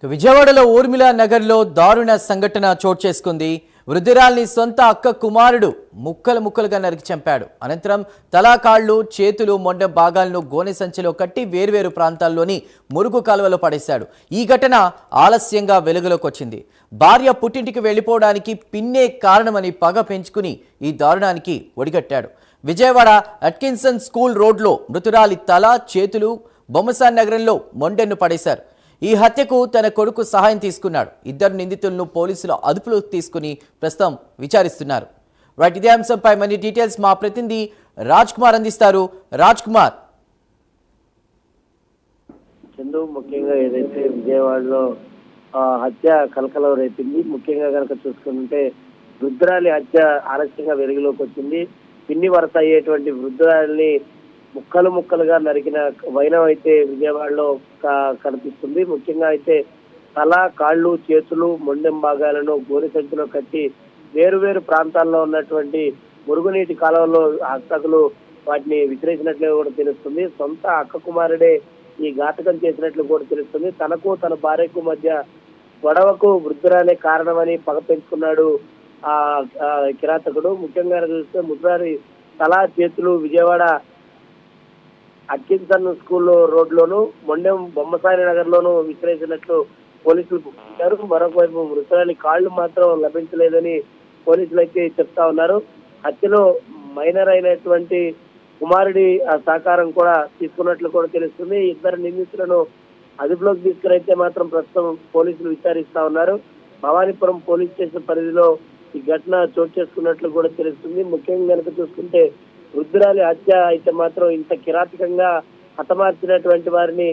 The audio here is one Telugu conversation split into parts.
విజయవాడలో ఊర్మిళ నగర్లో దారుణ సంఘటన చోటు చేసుకుంది. వృద్ధురాల్ని సొంత అక్క కుమారుడు ముక్కలుగా నరికి చంపాడు. అనంతరం తల, కాళ్ళు, చేతులు, మొండెం భాగాలను గోనె సంచిలో కట్టి వేర్వేరు ప్రాంతాల్లోని మురుగు కాలువలో పడేశాడు. ఈ ఘటన ఆలస్యంగా వెలుగులోకి వచ్చింది. భార్య పుట్టింటికి వెళ్లిపోవడానికి పిన్నే కారణమని పగ పెంచుకుని ఈ దారుణానికి ఒడిగట్టాడు. విజయవాడ అట్కిన్సన్ స్కూల్ రోడ్లో మృతురాలి తల, చేతులు బొమ్మసాని నగరంలో మొండెన్ను పడేశారు. ఈ హత్యకు తన కొడుకు సహాయం తీసుకున్నాడు. ఇద్దరు నిందితులను పోలీసులు అదుపులోకి తీసుకుని ప్రస్తుతం విచారిస్తున్నారు. రైట్, ఇదే అంశంపై మరిన్ని డీటెయిల్స్ మా ప్రతినిధి రాజ్ కుమార్ అందిస్తారు. రాజ్ కుమార్. చందు, ముఖ్యంగా ఏదైతే విజయవాడలో హత్య కలకలం రేపింది. ముఖ్యంగా కనుక చూసుకుంటే వృద్ధురాలి హత్య ఆలస్యంగా వెలుగులోకి వచ్చింది. పిన్ని వరస అయ్యేటువంటి వృద్ధురాలిని ముక్కలుగా నరికిన వైనం అయితే విజయవాడలో కనిపిస్తుంది. ముఖ్యంగా అయితే తల, కాళ్ళు, చేతులు, మొండెం భాగాలను గోనె సంచిలో కట్టి వేరు ప్రాంతాల్లో ఉన్నటువంటి మురుగునీటి కాలువలో హస్తకులు వాటిని విసిరేసినట్లు కూడా తెలుస్తుంది. సొంత అక్క కుమారుడే ఈ ఘాతకం చేసినట్లు కూడా తెలుస్తుంది. తనకు తన భార్యకు మధ్య గొడవకు వృద్ధురాలే కారణమని పగ పెంచుకున్నాడు ఆ కిరాతకుడు. ముఖ్యంగా చూస్తే ముద్రారి తల, చేతులు విజయవాడ అట్కిన్సన్ స్కూల్ రోడ్లోను, మొండెం బొమ్మసాని నగర్ లోను విసిరేసినట్లు పోలీసులు గుర్తించారు. మరొక వైపు మృతురాలి కాళ్లు మాత్రం లభించలేదని పోలీసులు అయితే చెప్తా ఉన్నారు. హత్యలో మైనర్ అయినటువంటి కుమారుడి సహకారం కూడా తీసుకున్నట్లు కూడా తెలుస్తుంది. ఇద్దరు నిందితులను అదుపులోకి తీసుకురైతే మాత్రం ప్రస్తుతం పోలీసులు విచారిస్తా ఉన్నారు. భవానీపురం పోలీస్ స్టేషన్ పరిధిలో ఈ ఘటన చోటు చేసుకున్నట్లు కూడా తెలుస్తుంది. ముఖ్యంగా కనుక చూసుకుంటే వృద్ధురాలి హత్య అయితే మాత్రం ఇంత కిరాతకంగా హతమార్చినటువంటి వారిని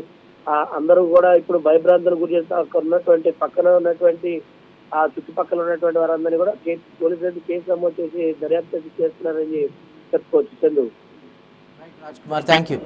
అందరూ కూడా ఇప్పుడు భయభ్రాంతులు గురి ఉన్నటువంటి పక్కన ఉన్నటువంటి ఆ చుట్టుపక్కల ఉన్నటువంటి వారందరినీ కూడా పోలీసులు కేసు నమోదు చేసి దర్యాప్తు చేస్తున్నారని చెప్పుకోవచ్చు. చందు. Raj Kumar, thank you.